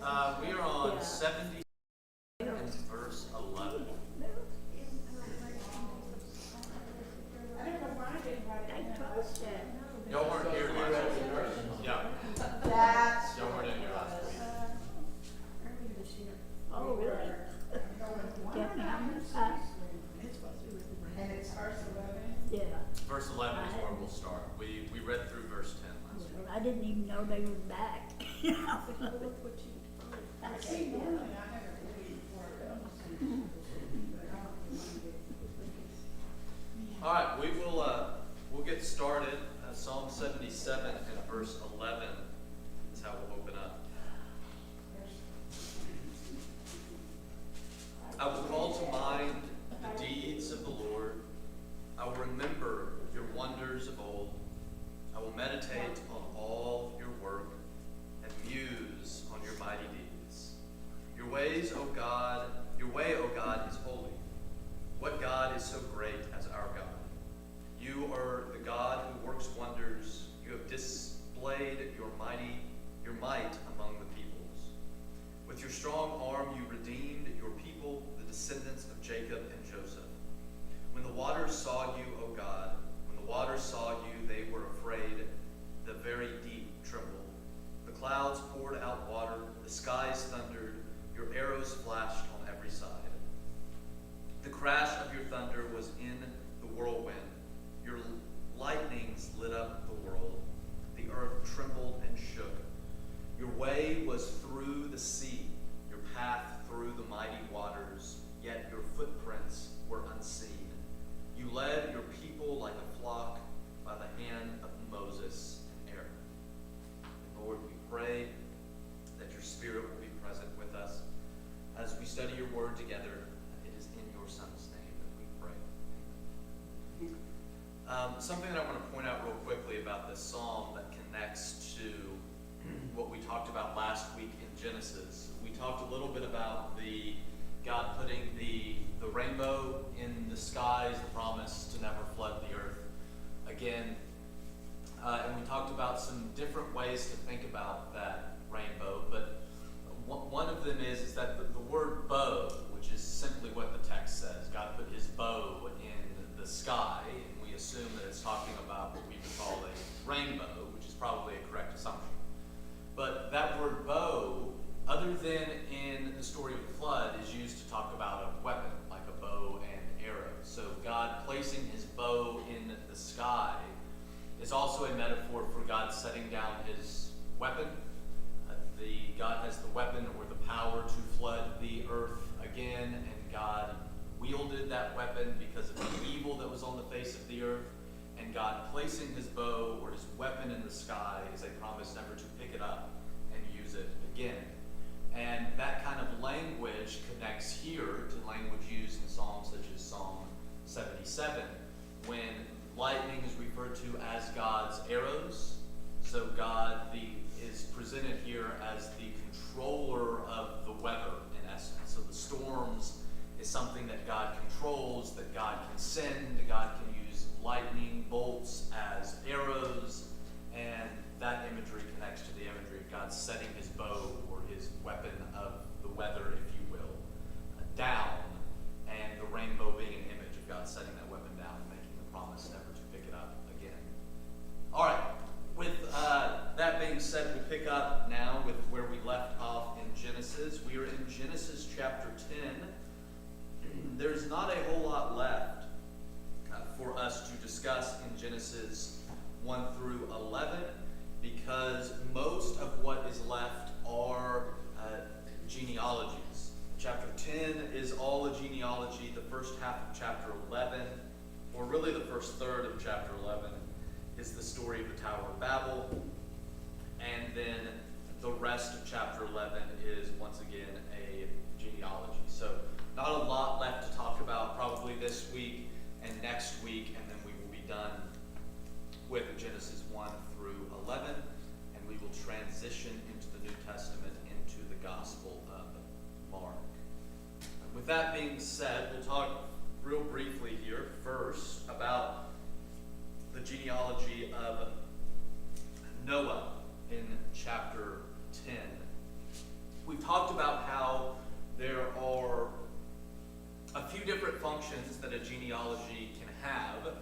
We are on 70 and verse 11. Y'all weren't here last week. Yeah. Y'all weren't in here last week. Oh, really? And it's verse 11? Yeah. Verse 11 is where we'll start. We read through verse 10 last week. I didn't even know they were back. I see one and I haven't really before All right, we'll get started. Psalm 77 and verse 11 is how we'll open up. I will call to mind the deeds of the Lord. I will remember your wonders of old. I will meditate on all your work and muse on your mighty deeds. Your way, O God, is holy. What God is so great as our God? You are the God who works wonders. You have displayed your might among the peoples. With your strong arm you redeemed your people, the descendants of Jacob and Joseph. When the waters saw you, O God, when the waters saw you, they were afraid. The very deep trembled. The clouds poured out water. The skies thundered. Your arrows flashed on every side. The crash of your thunder was in the whirlwind. Your lightnings lit up the world. The earth trembled and shook. Your way was through the sea, your path through the mighty waters, yet your footprints were unseen. You led your people like a flock by the hand of Moses and Aaron. And Lord, we pray that your Spirit will be present with us as we study your word together. It is in your Son's name that we pray. Something that I want to point out real quickly about this psalm that connects to what we talked about last week in Genesis. We talked a little bit about God putting the rainbow in the skies, the promise to never flood the earth again. And we talked about some different ways to think about that rainbow, but one of them is that the word bow, which is simply what the text says. God put his bow in the sky, and we assume that it's talking about what we would call a rainbow, which is probably a correct assumption. But that word bow, other than in the story of the flood, is used to talk about a weapon, like a bow and arrow. So God placing his bow in the sky is also a metaphor for God setting down his weapon. God has the weapon or the power to flood the earth again, and God wielded that weapon because of the evil that was on the face of the earth. And God placing his bow or his weapon in the sky is a promise never to pick it up and use it again. And that kind of language connects here to language used in Psalms such as Psalm 77, when lightning is referred to as God's arrows. So God is presented here as the controller of the weather, in essence. So the storms is something that God controls, that God can send. God can use lightning bolts as arrows, and that imagery connects to the imagery of God setting his bow or his weapon of the weather, if you will, down, and the rainbow being an image of God setting that weapon down and making the promise never to pick it up again. All right, with that being said, we'll pick up now with where we left off in Genesis. We are in Genesis chapter 10. There's not a whole lot left for us to discuss in Genesis 1 through 11, because most of what is left are genealogies. Chapter 10 is all a genealogy. The first half of chapter 11, or really the first third of chapter 11, is the story of the Tower of Babel. And then the rest of chapter 11 is, once again, a genealogy. So not a lot left to talk about probably this week and next week, and then we will be done with Genesis 1 through 11, and we will transition into the New Testament, into the Gospel of Mark. With that being said, we'll talk real briefly here first about the genealogy of Noah in chapter 10. we've talked about how there are a few different functions that a genealogy can have.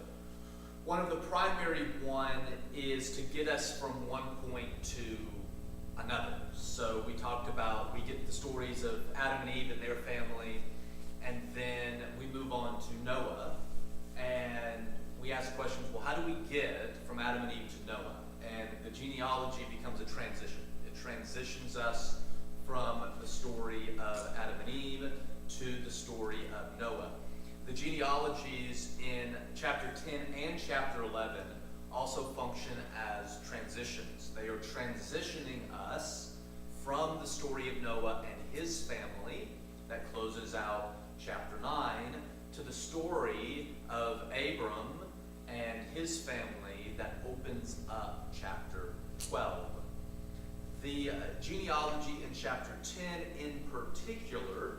One of the primary one is to get us from one point to another. So we talked about, we get the stories of Adam and Eve and their family, and then we move on to Noah, and we ask questions, well, how do we get from Adam and Eve to Noah? And the genealogy becomes a transition. It transitions us from the story of Adam and Eve to the story of Noah. The genealogies in chapter 10 and chapter 11 also function as transitions. They are transitioning us from the story of Noah and his family that closes out chapter 9 to the story of Abram and his family that opens up chapter 12. The genealogy in chapter 10 in particular,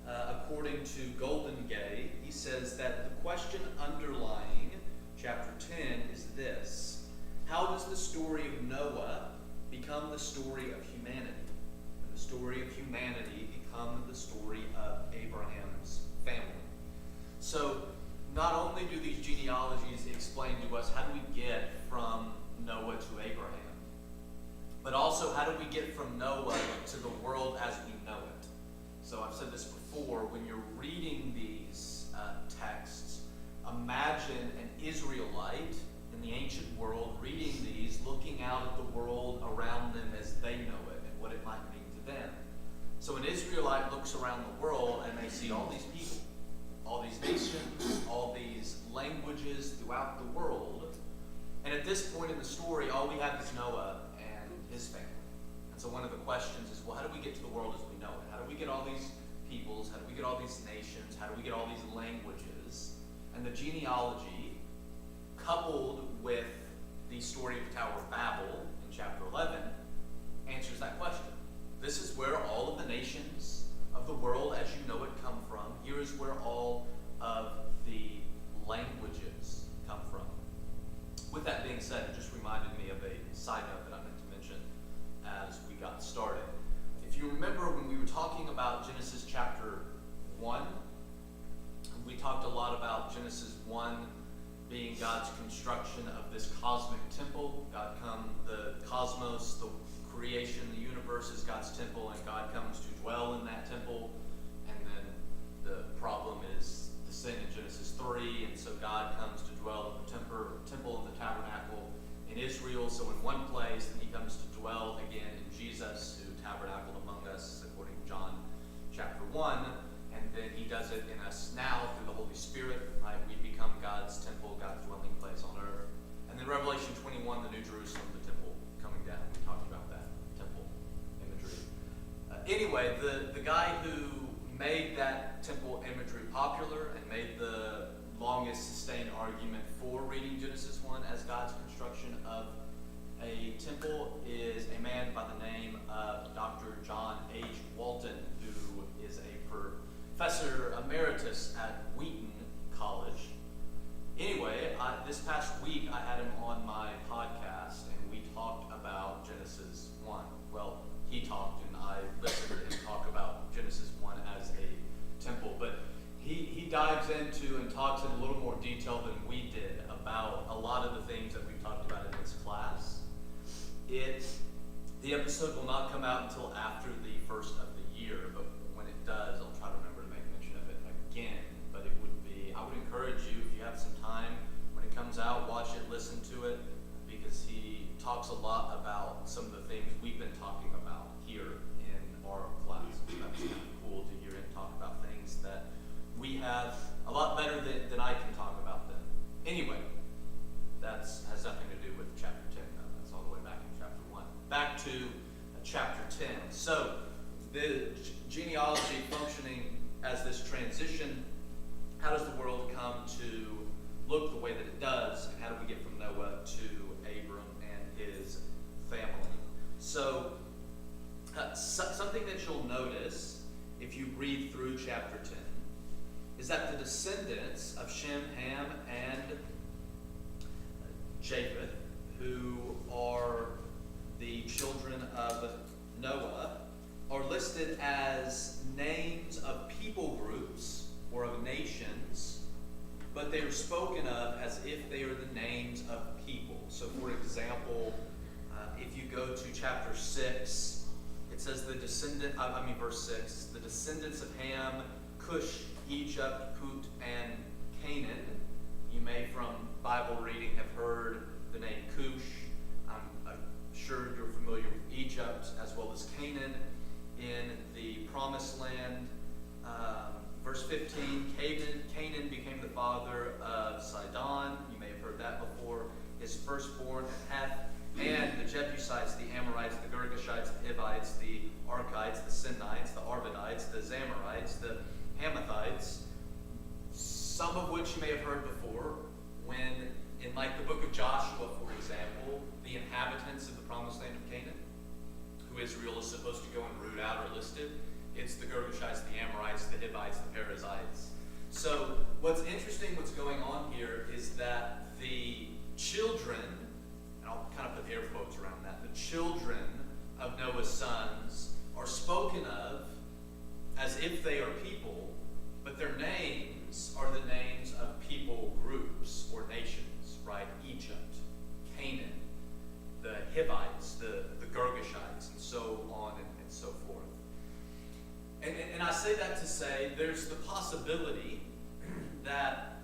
according to Golden Gay, he says that the question underlying chapter 10 is this: how does the story of Noah become the story of humanity? And the story of humanity become the story of Abraham's family. So not only do these genealogies explain to us how do we get from Noah to Abraham, but also how do we get from Noah to the world as we know it. So I've said this before, when you're reading these texts, imagine an Israelite in the ancient world reading these, looking out at the world around them as they know it and what it might mean to them. So an Israelite looks around the world and they see all these people, all these nations, all these languages throughout the world. And at this point in the story, all we have is Noah and his family. And so one of the questions is, well, how do we get to the world as we know it? How do we get all these peoples? How do we get all these nations? How do we get all these languages? And the genealogy, coupled with the story of the Tower of Babel in chapter 11, answers that question. This is where all of the nations of the world as you know it come from. Here is where all of the languages come from. With that being said, it just reminded me of a side note that I meant to mention as we got started. If you remember when we were talking about Genesis chapter 1, we talked a lot about Genesis 1 being God's construction of this cosmic temple. The cosmos, the creation, the universe is God's temple, and God comes to dwell in that temple. And then the problem is the sin in Genesis 3, and so God comes to dwell in the temple and the tabernacle in Israel. So in one place, and he comes to dwell again in Jesus, who tabernacled among us, according to John chapter 1. And then he does it in us now through the Holy Spirit, right? We become God's temple, God's dwelling place on earth. And then Revelation 21, the New Jerusalem, the temple coming down. We talked about that temple imagery. Anyway, the guy who made that temple imagery popular and made the longest sustained argument for reading Genesis 1 as God's construction of a temple is a man by the name of Dr. John H. Walton, who is a professor emeritus at Wheaton College. Anyway, this past week I had him on my podcast and we talked about Genesis 1. Well, he talked and I listened to him talk about Genesis 1 as a temple. But he dives into and talks in a little more detail than we did about a lot of the things that we've talked about in this class. The episode will not come out until after the first of the year, but when it does, I'll try to remember to make mention of it again. But it would be, I would encourage you, if you have some time, when it comes out, watch it, listen to it, because he talks a lot about some of the things we've been talking about here in our class. That's kind of cool to hear him talk about things that we have a lot better than I can talk about them. Anyway, that has nothing to do with chapter 10, though. That's all the way back in chapter 1. Back to chapter 10. So, the genealogy functioning as this transition, how does the world come to look the way that it does, and how do we get from Noah to Abram and his family? So, something that you'll notice if you read through chapter 10 is that the descendants of Shem, Ham, and Japheth, who are the children of Noah are listed as names of people groups or of nations, but they are spoken of as if they are the names of people. So, for example, if you go to chapter 6, it says verse 6, the descendants of Ham, Cush, Egypt, Put, and Canaan. You may, from Bible reading, have heard the name Cush. I'm sure you're familiar with Egypt as well as Canaan in the Promised Land. Verse 15, Canaan became the father of Sidon. You may have heard that before. His firstborn, Heth, and the Jebusites, the Amorites, the Girgashites, the Hivites, the Archites, the Sinites, the Arvadites, the Zamorites, the Hamathites, some of which you may have heard before when, in like the book of Joshua, for example, the inhabitants of the promised land of Canaan, who Israel is supposed to go and root out, are listed. It's the Girgashites, the Amorites, the Hivites, the Perizzites. So what's interesting, what's going on here is that the children, and I'll kind of put air quotes around that, the children of Noah's sons are spoken of as if they are people, but their names are the names of people groups or nations, right? Egypt, Canaan, the Hivites, the Girgashites, and so on and so forth. And I say that to say there's the possibility that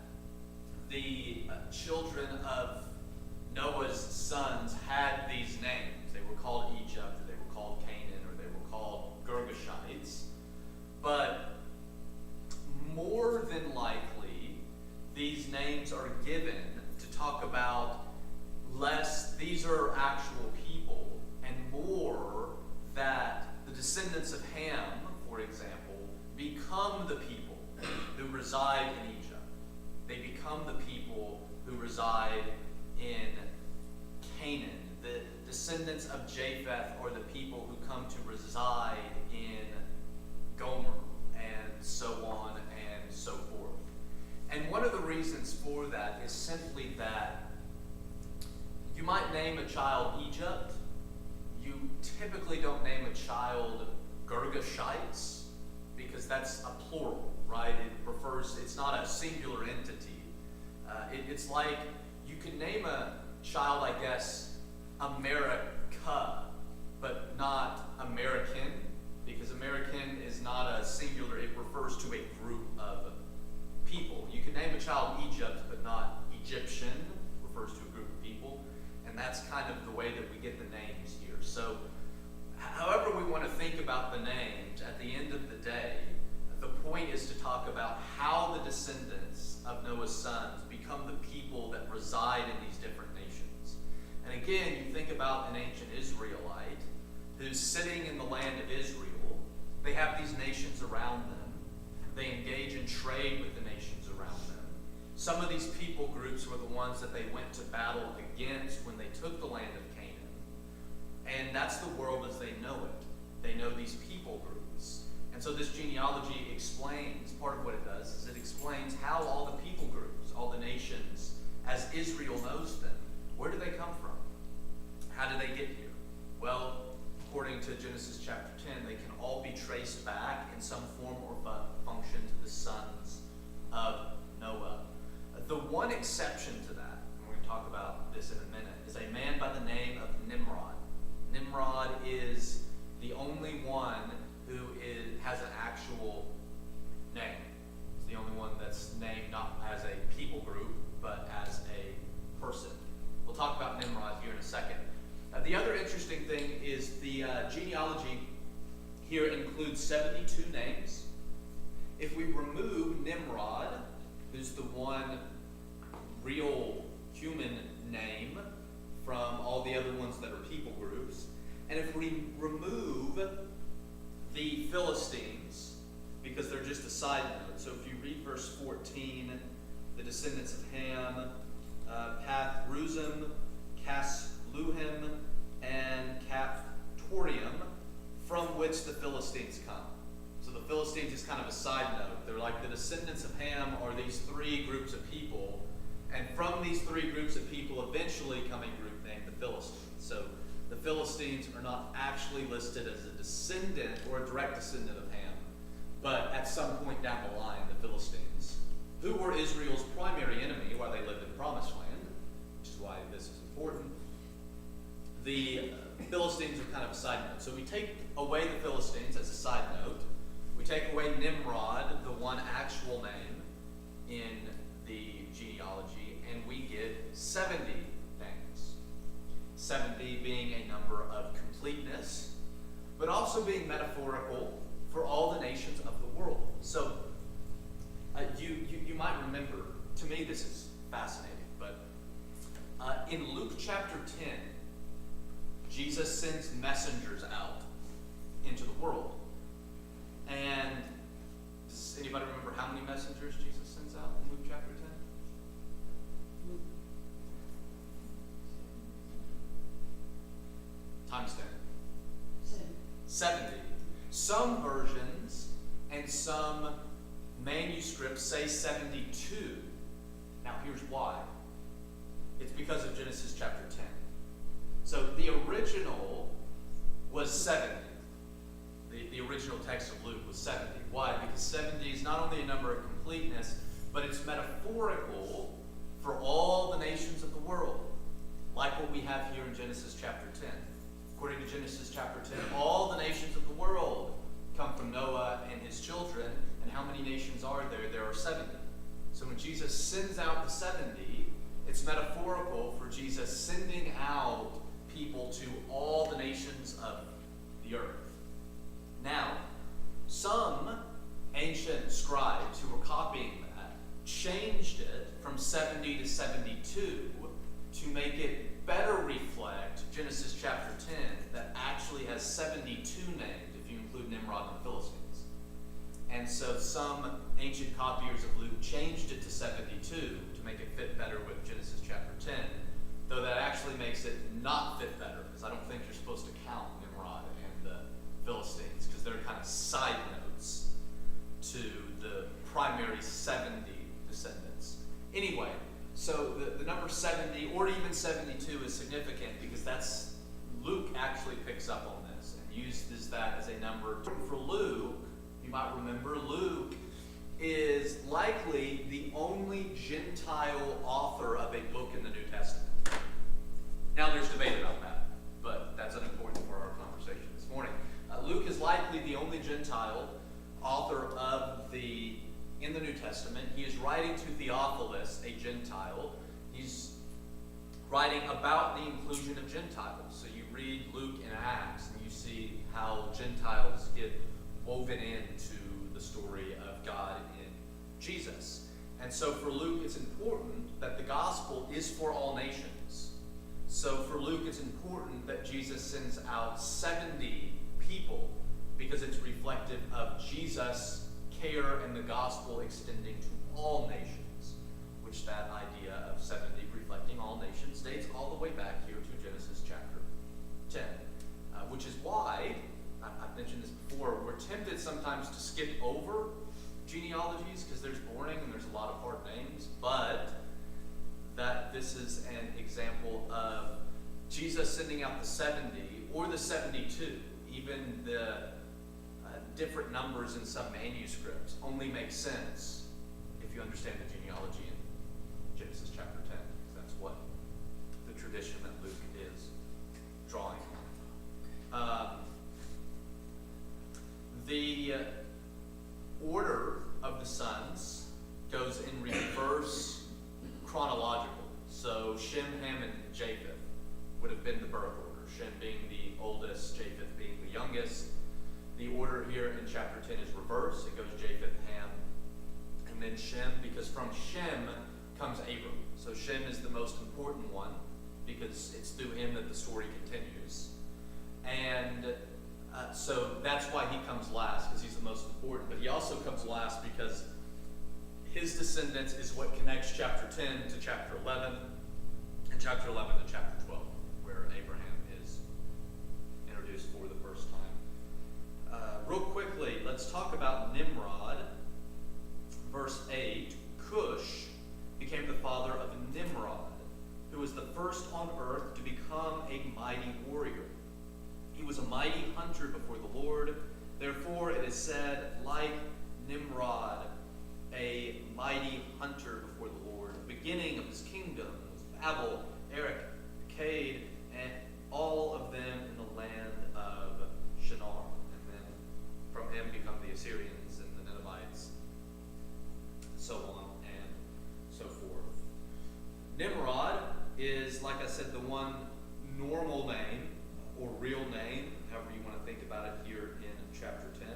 the children of Noah's sons had these names. They were called Egypt, or they were called Canaan, or they were called Girgashites. But more than likely, these names are given to talk about less, these are actual people, and more that the descendants of Ham, for example, become the people who reside in Egypt. They become the people who reside in Canaan. The descendants of Japheth are the people who come to reside in Gomer, and so on and so forth. And one of the reasons for that is simply that you might name a child Egypt. You typically don't name a child Girgashites, because that's a plural, right? It's not a singular entity. It's like you can name a child, I guess, America, but not American, because American is not a singular, it refers to a group of people. You can name a child Egypt, but not Egyptian, refers to a group of people, and that's kind of the way that we get the names here. So, however we want to think about the names, at the end of the day, the point is to talk about how the descendants of Noah's sons become the people that reside in these different nations. And again, you think about an ancient Israelite who's sitting in the land of Israel. They have these nations around them. They engage in trade with the nations around them. Some of these people groups were the ones that they went to battle against when they took the land of Canaan. And that's the world as they know it. They know these people groups. And so this genealogy explains, part of what it does is it explains how all the people groups, all the nations, as Israel knows them, where do they come from? How did they get here? Well, according to Genesis chapter 10, they can all be traced back in some form or function to the sons of Noah. The one exception to that, and we're going to talk about this in a minute, is a man by the name of Nimrod. Nimrod is the only one who has an actual name. It's the only one that's named not as a people group, but as a person. We'll talk about Nimrod here in a second. The other interesting thing is the genealogy here includes 72 names. If we remove Nimrod, who's the one real human name from all the other ones that are people groups, and if we remove the Philistines, because they're just a side note. So if you read verse 14, the descendants of Ham, Path-Ruzim, Casluhim, and Caphtorium, from which the Philistines come. So the Philistines is kind of a side note. They're like the descendants of Ham are these three groups of people, and from these three groups of people eventually come a group named the Philistines. So the the Philistines are not actually listed as a descendant or a direct descendant of Ham, but at some point down the line, the Philistines, who were Israel's primary enemy while they lived in the Promised Land, which is why this is important. The Philistines are kind of a side note. So we take away the Philistines as a side note. We take away Nimrod, the one actual name in the genealogy, and we get 70 names. 70 being a number of completeness, but also being metaphorical for all the nations of the world. So you might remember, to me this is fascinating, but in Luke chapter 10, Jesus sends messengers out into the world. And does anybody remember how many messengers Jesus sends out in Luke chapter 10? Times 10. 70. Some versions and some manuscripts say 72. Now here's why. It's because of Genesis chapter 10. So the original was 70. The original text of Luke was 70. Why? Because 70 is not only a number of completeness, but it's metaphorical for all the nations of the world, like what we have here in Genesis chapter 10. According to Genesis chapter 10, all the nations of the world come from Noah and his children. And how many nations are there? There are 70. So when Jesus sends out the 70, it's metaphorical for Jesus sending out people to all the nations of the earth. Now, some ancient scribes who were copying that changed it from 70 to 72 to make it better reflect Genesis chapter 10 that actually has 72 named if you include Nimrod and the Philistines. And so some ancient copiers of Luke changed it to 72 to make it fit better with Genesis chapter 10, though that actually makes it not fit better, because I don't think you're supposed to count Nimrod and the Philistines, because they're kind of side notes to the primary 70 descendants. Anyway, so the number 70 or even 72 is significant because Luke actually picks up on this and uses that as a number. For Luke, you might remember, Luke is likely the only Gentile author of a book in the New Testament. Now there's debate about that, but that's unimportant for our conversation this morning. Luke is likely the only Gentile author in the New Testament. He is writing to Theophilus, a Gentile. He's writing about the inclusion of Gentiles. So you read Luke and Acts, and you see how Gentiles get woven into the story of God in Jesus. And so for Luke, it's important that the gospel is for all nations. So for Luke, it's important that Jesus sends out 70 people because it's reflective of Jesus' care and the gospel extending to all nations, which that idea of 70 reflecting all nations dates all the way back here to Genesis chapter 10, which is why, I've mentioned this before, we're tempted sometimes to skip over genealogies because there's boring and there's a lot of hard names, but that this is an example of Jesus sending out the 70 or the 72. Even the different numbers in some manuscripts only make sense if you understand the genealogy in Genesis chapter 10. That's what the tradition that Luke is drawing on. The order of the sons goes in reverse chronological. So Shem, Ham, and Japheth would have been the birth order. Shem being the oldest, Japheth being the youngest. The order here in chapter 10 is reverse. It goes Japheth, Ham, and then Shem, because from Shem comes Abram. So Shem is the most important one because it's through him that the story continues. And so that's why he comes last, because he's the most important. But he also comes last because his descendants is what connects chapter 10 to chapter 11, and chapter 11 to chapter 12, where Abraham is introduced for the first time. Real quickly, let's talk about Nimrod. Verse 8, Cush became the father of Nimrod, who was the first on earth to become a mighty warrior. He was a mighty hunter before the Lord. Therefore it is said, like Nimrod, a mighty hunter before the Lord. The beginning of his kingdom was Babel, Erech, Akkad, and all of them in the land of Shinar. And then from him become the Assyrians and the Ninevites, so on and so forth. Nimrod is, like I said, the one normal name or real name, however you want to think about it here in chapter 10.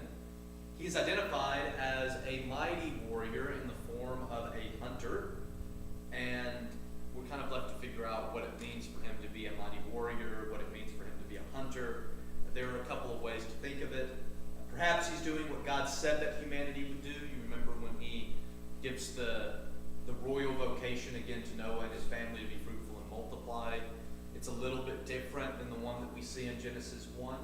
He's identified as a mighty warrior in the form of a hunter, and we're kind of left to figure out what it means for him to be a mighty warrior, what it means for him to be a hunter. There are a couple of ways to think of it. Perhaps he's doing what God said that humanity would do. You remember when he gives the royal vocation again to Noah and his family to be fruitful and multiply. It's a little bit different than the one that we see in Genesis 1.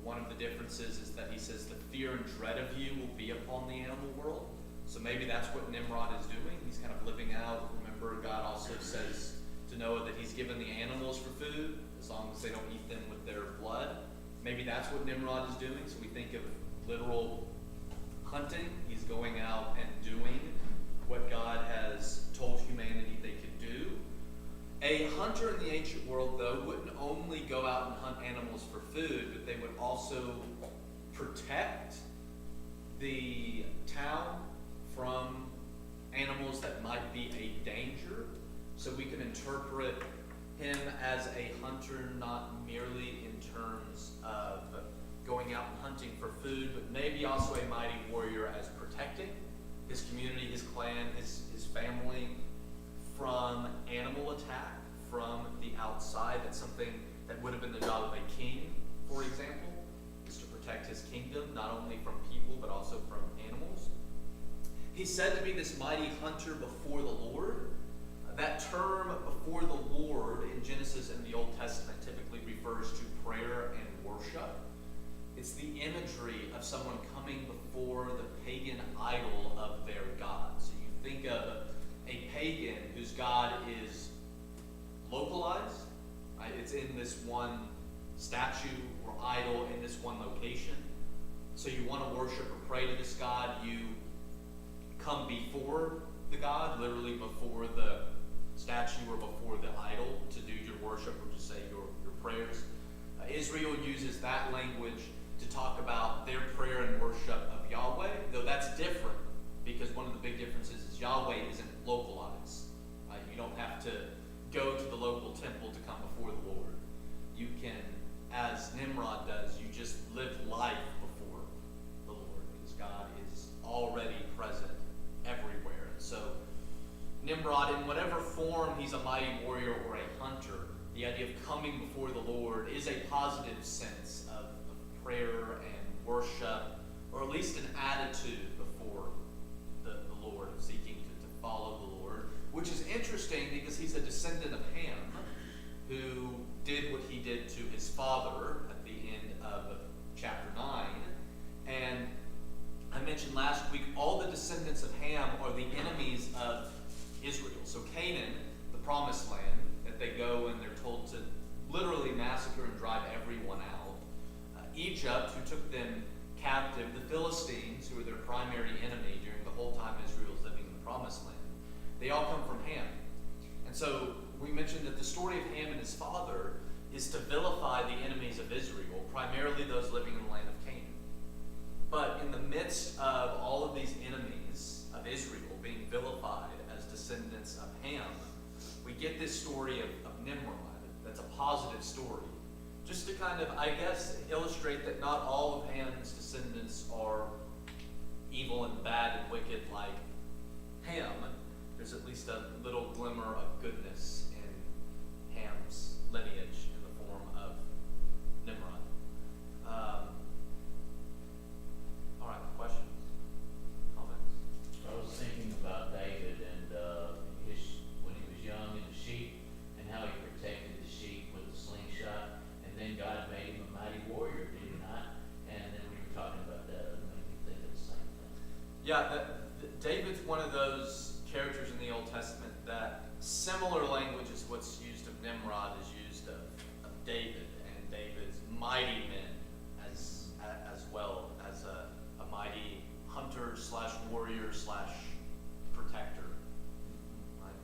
One of the differences is that he says the fear and dread of you will be upon the animal world. So maybe that's what Nimrod is doing. He's kind of living out. Remember, God also says to Noah that he's given the animals for food, as long as they don't eat them with their blood. Maybe that's what Nimrod is doing. So we think of literal hunting. He's going out and doing what God has told humanity they could do. A hunter in the ancient world, though, wouldn't only go out and hunt animals for food, but they would also protect the town from animals that might be a danger. So we can interpret him as a hunter not merely in terms of going out and hunting for food, but maybe also a mighty warrior as protecting his community, his clan, his family from animal attack from the outside. That's something that would have been the job of a king, for example, is to protect his kingdom, not only from people, but also from animals. He's said to be this mighty hunter before the Lord. That term before the Lord in Genesis and the Old Testament typically refers to prayer and worship. It's the imagery of someone coming before the pagan idol of their god. So you think of a pagan whose god is localized. Right? It's in this one statue or idol in this one location. So you want to worship or pray to this god, you come before the god, literally before the statue or before the idol to do your worship or to say your prayers. Israel uses that language to talk about their prayer and worship of Yahweh, though that's different because one of the big differences is Yahweh isn't localized. You don't have to go to the local temple to come before the Lord. You can, as Nimrod does, you just live life before the Lord because God is already present everywhere. And so Nimrod, in whatever form he's a mighty warrior or a hunter, the idea of coming before the Lord is a positive sense of prayer and worship, or at least an attitude before the Lord, of seeking to follow the Lord, which is interesting because he's a descendant of Ham, who did what he did to his father at the end of chapter 9. And I mentioned last week, all the descendants of Ham are the enemies of Israel. So Canaan, the promised land, that they go and they're told to literally massacre and drive everyone out. Egypt, who took them captive, the Philistines, who were their primary enemy during the whole time Israel was living in the promised land, they all come from Ham. And so we mentioned that the story of Ham and his father is to vilify the enemies of Israel, primarily those living in the land of Canaan. But in the midst of all of these enemies of Israel being vilified as descendants of Ham, we get this story of Nimrod. That's a positive story. Just to kind of, I guess, illustrate that not all of Ham's descendants are evil and bad and wicked like Ham. There's at least a little glimmer of goodness in Ham's lineage in the form of Nimrod. All right, questions? Comments? I was thinking about David and when he was young and the sheep, and how he protected the sheep with a slingshot, and then God made him a mighty warrior, did he not? And then when you were talking about that, it made me think of the same thing. Yeah, David's one of those characters in the Old Testament that similar language is what's used of Nimrod is used of David, and David's mighty men as well as a mighty hunter slash warrior slash protector. Right?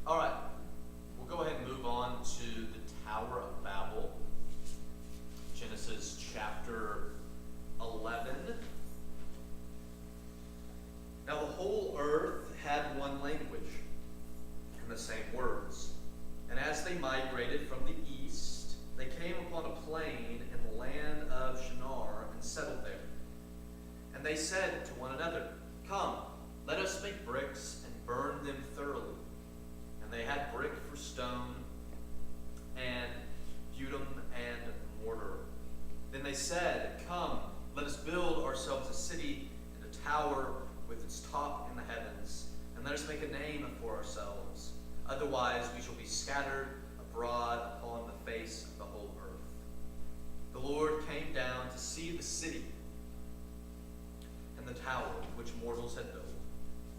All right, we'll go ahead and move on to the Tower of Babel, Genesis chapter 11. Now the whole earth had one language and the same words. And as they migrated from the east, they came upon a plain in the land of Shinar and settled there. And they said to one another, "Come, let us make bricks and burn them thoroughly." And they had brick for stone, and bitumen and mortar. Then they said, "Come, let us build ourselves a city and a tower with its top in the heavens, and let us make a name for ourselves. Otherwise we shall be scattered abroad upon the face of the whole earth." The Lord came down to see the city and the tower which mortals had built.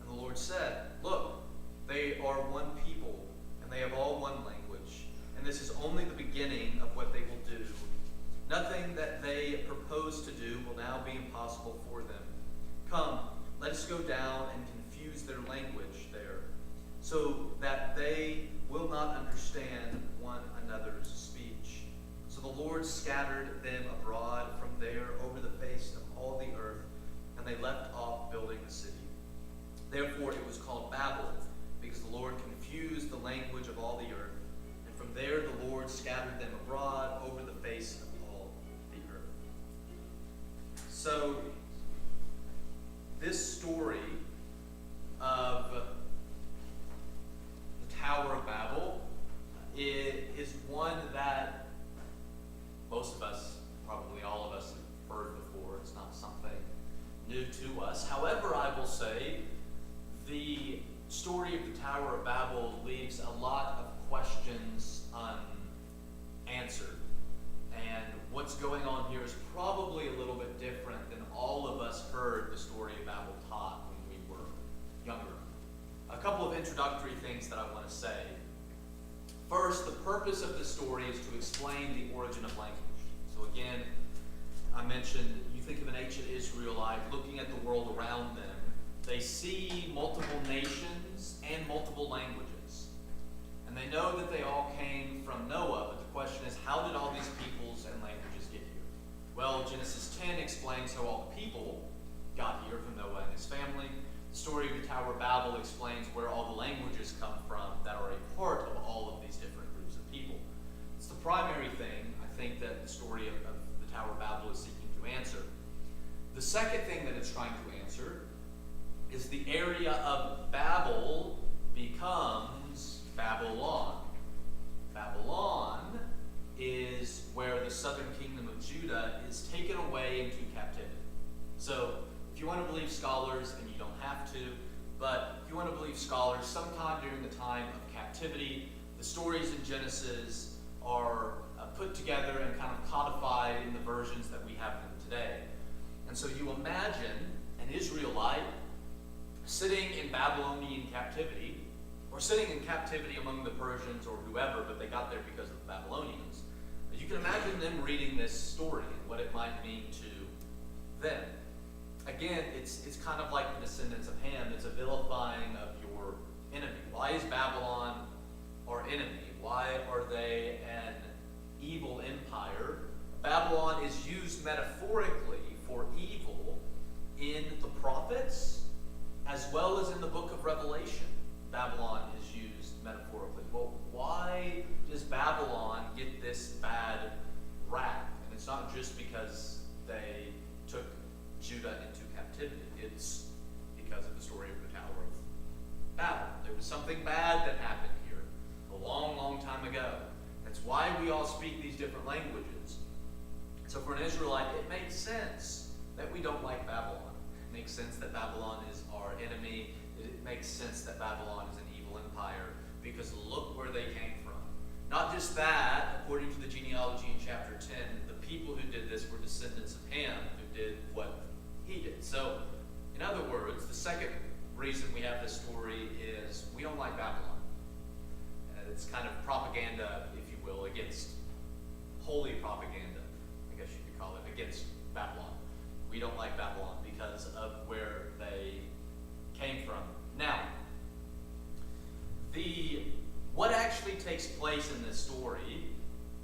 And the Lord said, "Look, they are one people, and they have all one language, and this is only the beginning of what they will do. Nothing that they propose to do will now be impossible for them. Come, let us go down and confuse their language there, so that they will not understand one another's speech." So the Lord scattered them abroad from there over the face of all the earth, and they left off building the city. Therefore it was called Babel, because the Lord confused the language of all the earth. And from there the Lord scattered them abroad over the face of all the earth. So this story of the Tower of Babel is one that most of us, probably all of us, have heard before. It's not something new to us. However, I will say the story of the Tower of Babel leaves a lot of questions unanswered. And what's going on here is probably a little bit different than all of us heard the story of Babel taught when we were younger. A couple of introductory things that I want to say. First, the purpose of the story is to explain the origin of language. So again, I mentioned, you think of an ancient Israelite looking at the world around them, they see multiple nations and multiple languages. And they know that they all came from Noah, but the question is, how did all these peoples and languages get here? Well, Genesis 10 explains how all the people got here from Noah and his family. The story of the Tower of Babel explains where all the languages come from that are a part of all of these different groups of people. It's the primary thing, I think, that the story of the Tower of Babel is seeking to answer. The second thing that it's trying to answer is the area of Babel becomes Babylon. Babylon is where the southern kingdom of Judah is taken away into captivity. So, if you want to believe scholars, and you don't have to, but if you want to believe scholars, sometime during the time of captivity, the stories in Genesis are put together and kind of codified in the versions that we have them today. And so you imagine an Israelite sitting in Babylonian captivity, or sitting in captivity among the Persians or whoever, but they got there because of the Babylonians. You can imagine them reading this story and what it might mean to them. Again, it's kind of like the descendants of Ham. It's a vilifying of your enemy. Why is Babylon our enemy? Why are they an evil empire? Babylon is used metaphorically for evil in the prophets as well as in the book of Revelation. Babylon is used metaphorically. Well, why does Babylon get this bad rap? And it's not just because they took Judah into captivity. It's because of the story of the Tower of Babel. There was something bad that happened here a long, long time ago. That's why we all speak these different languages. So for an Israelite, it makes sense that we don't like Babylon. It makes sense that Babylon is our enemy. It makes sense that Babylon is an evil empire, because look where they came from. Not just that, according to the genealogy in chapter 10, the people who did this were descendants of Ham, who did what he did. So, in other words, the second reason we have this story is we don't like Babylon. It's kind of propaganda, if you will, against holy propaganda, I guess you could call it, against Babylon. We don't like Babylon because of where they came from. Now, what actually takes place in this story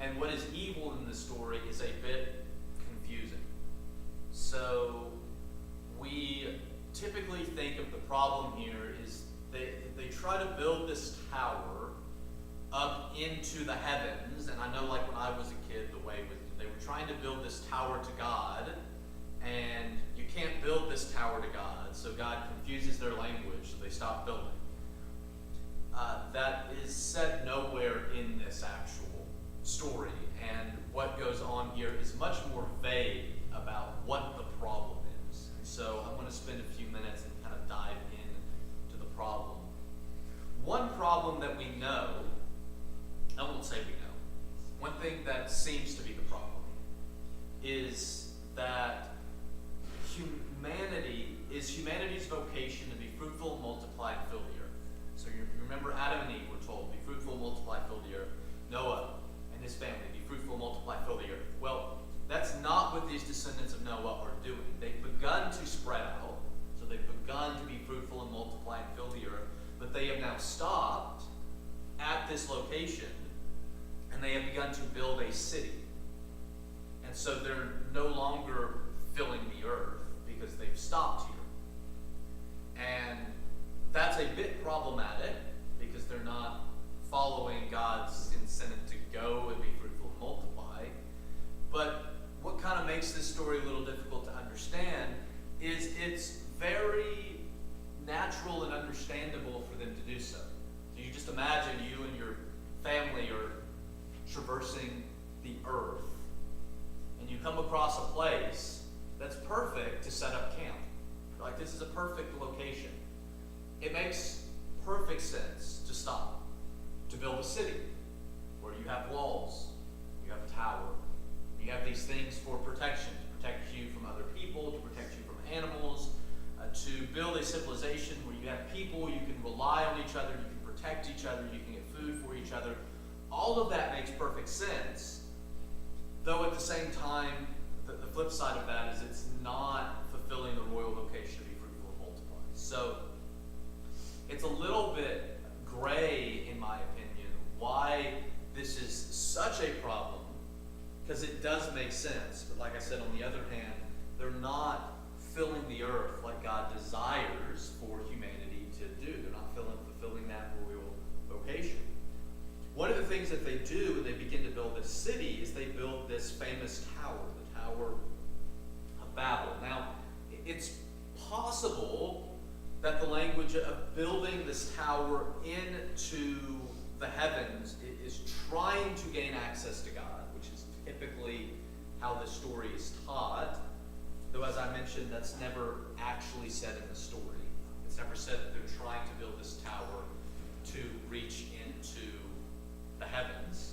and what is evil in this story is a bit confusing. So we typically think of the problem here is they try to build this tower up into the heavens, and I know like when I was a kid, they were trying to build this tower to God, and you can't build this tower to God, so God confuses their language, so they stop building. That is said nowhere in this actual story, and what goes on here is much more vague about what the problem is. And so I'm going to spend a few minutes and kind of dive into the problem. One problem that we know, I won't say we know, one thing that seems to be the problem is that humanity's vocation to be fruitful, multiply, and fill the earth. So you remember Adam and Eve were told, be fruitful, multiply, fill the earth. Noah and his family, be fruitful, multiply, fill the earth. Well, that's not what these descendants of Noah are doing. They've begun to spread out, so they've begun to be fruitful and multiply and fill the earth, but they have now stopped at this location, and they have begun to build a city. And so they're no longer filling the earth because they've stopped here. And that's a bit problematic because they're not following God's incentive to go and be fruitful and multiply. But what kind of makes this story a little difficult to understand is it's very natural and understandable for them to do so. So you just imagine you and your family are traversing the earth, and you come across a place that's perfect to set up camp. You're like, this is a perfect location. It makes perfect sense to stop, to build a city where you have walls, you have a tower, you have these things for protection, to protect you from other people, to protect you from animals, to build a civilization where you have people, you can rely on each other, you can protect each other, you can get food for each other. All of that makes perfect sense, though at the same time, the flip side of that is it's not fulfilling the royal vocation to be fruitful and multiply. So it's a little bit gray, in my opinion, why this is such a problem, because it does make sense. But like I said, on the other hand, they're not filling the earth like God desires for humanity to do. They're not fulfilling that royal vocation. One of the things that they do when they begin to build this city is they build this famous tower, the Tower of Babel. Now, it's possible that the language of building this tower into the heavens is trying to gain access to God, which is typically how this story is taught. Though, as I mentioned, that's never actually said in the story. It's never said that they're trying to build this tower to reach into the heavens.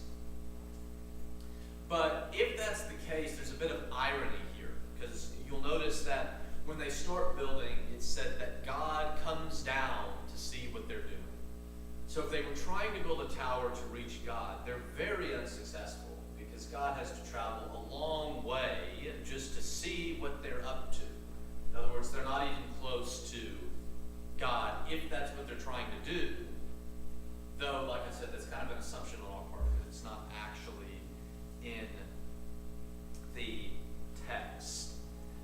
But if that's the case, there's a bit of irony here, because you'll notice that when they start building, it's said that God comes down to see what they're doing. So if they were trying to build a tower to reach God, they're very unsuccessful, because God has to travel a long way just to see what they're up to. In other words, they're not even close to God if that's what they're trying to do. Though, like I said, that's kind of an assumption on our part, because it's not actually in the text.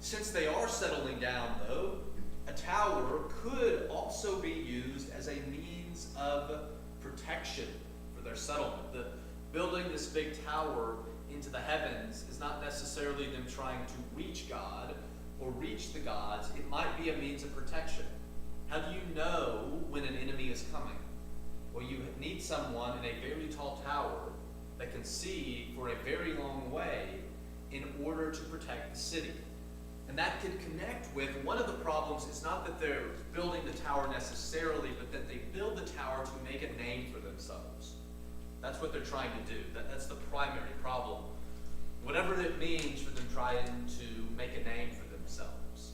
Since they are settling down, though, a tower could also be used as a means of protection for their settlement. Building this big tower into the heavens is not necessarily them trying to reach God or reach the gods. It might be a means of protection. How do you know when an enemy is coming? Well, you need someone in a very tall tower that can see for a very long way in order to protect the city. And that could connect with one of the problems. It's not that they're building the tower necessarily, but that they build the tower to make a name for themselves. That's what they're trying to do. That's the primary problem. Whatever it means for them trying to make a name for themselves.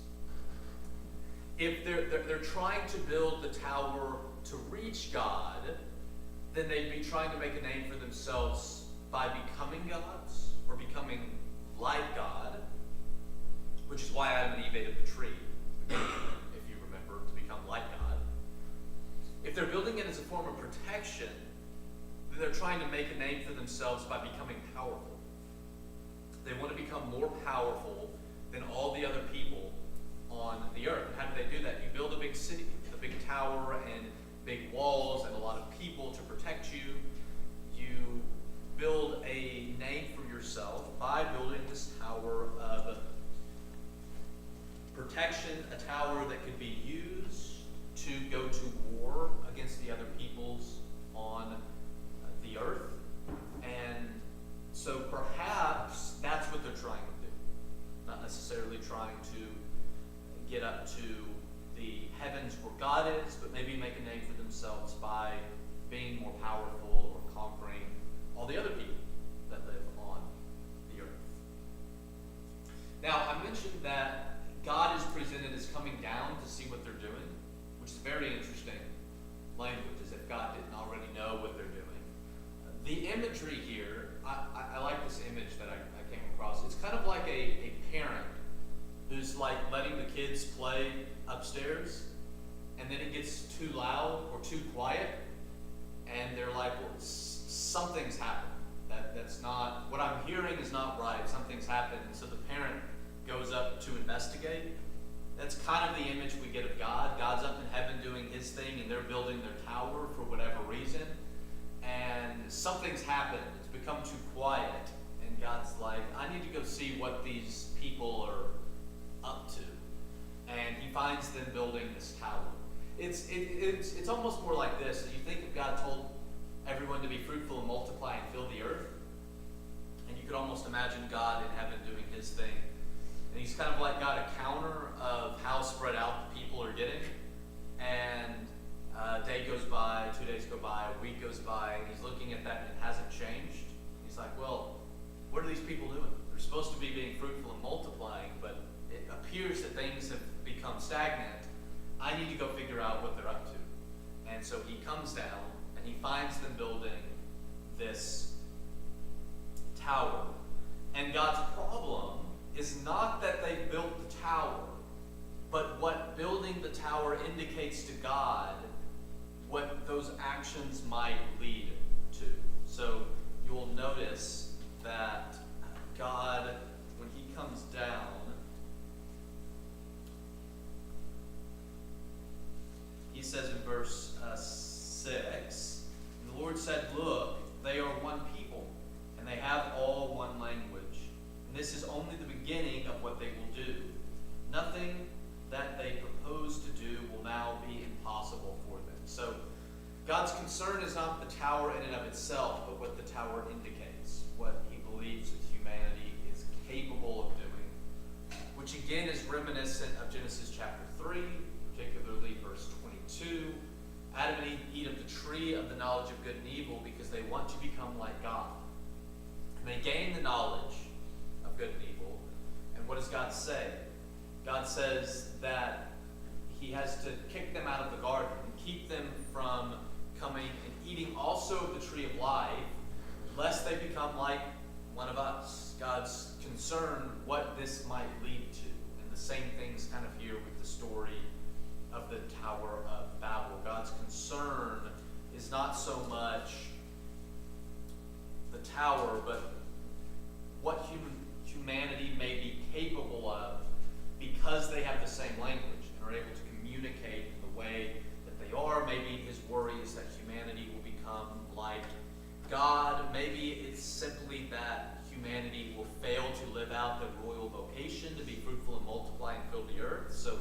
If they're trying to build the tower to reach God, then they'd be trying to make a name for themselves by becoming gods or becoming like God, which is why Adam and Eve ate of the tree, if you remember, to become like God. If they're building it as a form of protection, then they're trying to make a name for themselves by becoming powerful. They want to become more powerful than all the other people on the earth. And how do they do that? You build a big city, a big tower and big walls and a lot of people to protect you. You build a name for yourself by building this tower of protection, a tower that could be used to go to war against the other peoples on the earth. And so perhaps that's what they're trying to do. Not necessarily trying to get up to the heavens where God is, but maybe make a name for themselves by being more powerful or conquering all the other people that live on the earth. Now, I mentioned that God is presented as coming down to see what they're doing, which is very interesting language, as if God didn't already know what they're doing. The imagery here, I like this image that I came across. It's kind of like a parent who's like letting the kids play upstairs, and then it gets too loud or too quiet, and they're like, well, something's happened. That's not, what I'm hearing is not right. Something's happened. And so the parent goes up to investigate. That's kind of the image we get of God. God's up in heaven doing his thing, and they're building their tower for whatever reason. And something's happened. It's become too quiet. And God's like, I need to go see what these people are up to. And he finds them building this tower. It's almost more like this. You think if God told everyone to be fruitful and multiply and fill the earth, and you could almost imagine God in heaven doing his thing. And he's kind of like got a counter of how spread out the people are getting. And a day goes by, 2 days go by, a week goes by, and he's looking at that and it hasn't changed. He's like, well, what are these people doing? They're supposed to be being fruitful and multiplying, but it appears that things have become stagnant. I need to go figure out what they're up to. And so he comes down and he finds them building this tower. And God's problem is not that they built the tower, but what building the tower indicates to God, what those actions might lead to. So you will notice that God, when he comes down, he says in verse 6, and the Lord said, look, they are one people, and they have all one language. And this is only the beginning of what they will do. Nothing that they propose to do will now be impossible for them. So God's concern is not the tower in and of itself, but what the tower indicates, what he believes that humanity is capable of doing, which again is reminiscent of Genesis chapter 3, particularly verse 22. Adam and Eve eat of the tree of the knowledge of good and evil because they want to become like God. And they gain the knowledge of good and evil. And what does God say? God says that he has to kick them out of the garden and keep them from coming and eating also of the tree of life, lest they become like one of us. God's concerned what this might lead to. And the same thing's kind of here with the story of the Tower of Babel. God's concern is not so much the tower, but what humanity may be capable of because they have the same language and are able to communicate in the way that they are. Maybe his worry is that humanity will become like God. Maybe it's simply that humanity will fail to live out the royal vocation to be fruitful and multiply and fill the earth. So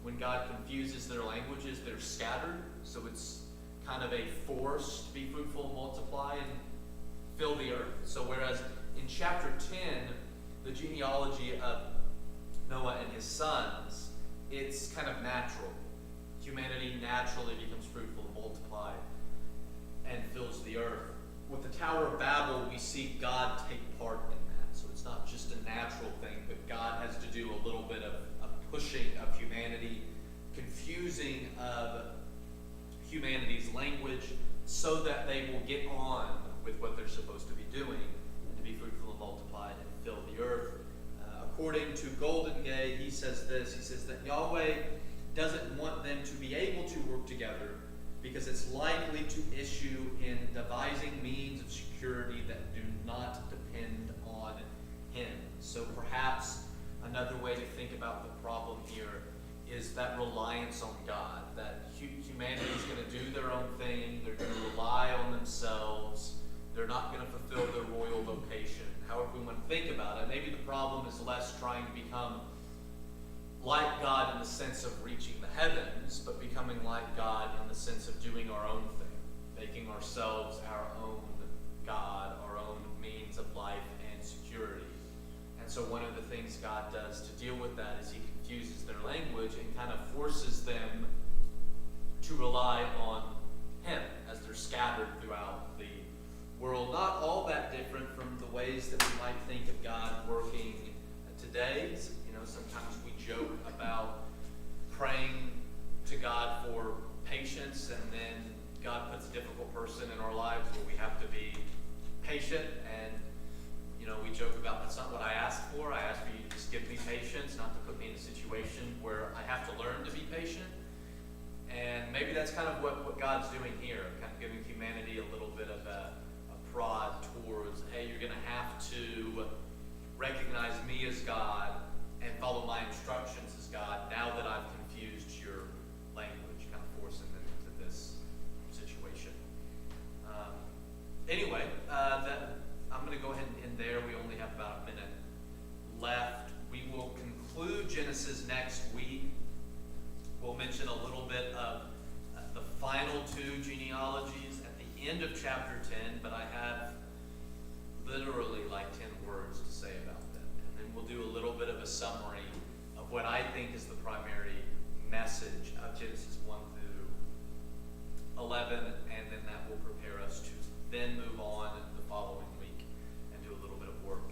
when God confuses their languages, they're scattered. So it's kind of a force to be fruitful and multiply and fill the earth. So whereas in chapter 10, the genealogy of Noah and his sons, it's kind of natural. Humanity naturally becomes fruitful and multiply and fills the earth. With the Tower of Babel, we see God take part in that. So it's not just a natural thing, but God has to do a little bit of pushing of humanity, confusing of humanity's language, so that they will get on with what they're supposed to be doing, and to be fruitful and multiply and fill the earth. According to Golden Gate, he says this, he says that Yahweh doesn't want them to be able to work together because it's likely to issue in devising means of security that do not depend on him. So perhaps another way to think about the problem here is that reliance on God, that humanity is going to do their own thing, they're going to rely on themselves, they're not going to fulfill their royal vocation. However we want to think about it, maybe the problem is less trying to become like God in the sense of reaching the heavens, but becoming like God in the sense of doing our own thing, making ourselves our own God, our own means of life and security. And so one of the things God does to deal with that is he confuses their language and kind of forces them to rely on him as they're scattered throughout the world. Not all that different from the ways that we might think of God working today. You know, sometimes we joke about praying to God for patience, and then God puts a difficult person in our lives where we have to be patient, and you know, we joke about that's not what I asked for. I asked for you to just give me patience, not to put me in a situation where I have to learn to be patient. And maybe that's kind of what God's doing here, kind of giving humanity a little bit of a prod towards, hey, you're going to have to recognize me as God and follow my instructions as God now that I've confused your language, kind of forcing them into this situation. Anyway, I'm going to go ahead and end there. We only have about a minute left. We will conclude Genesis next week. We'll mention a little bit of the final two genealogies at the end of chapter 10, but I have literally like 10 words to say about them. And then we'll do a little bit of a summary of what I think is the primary message of Genesis 1 through 11, and then that will prepare us to then move on the following week and do a little bit of work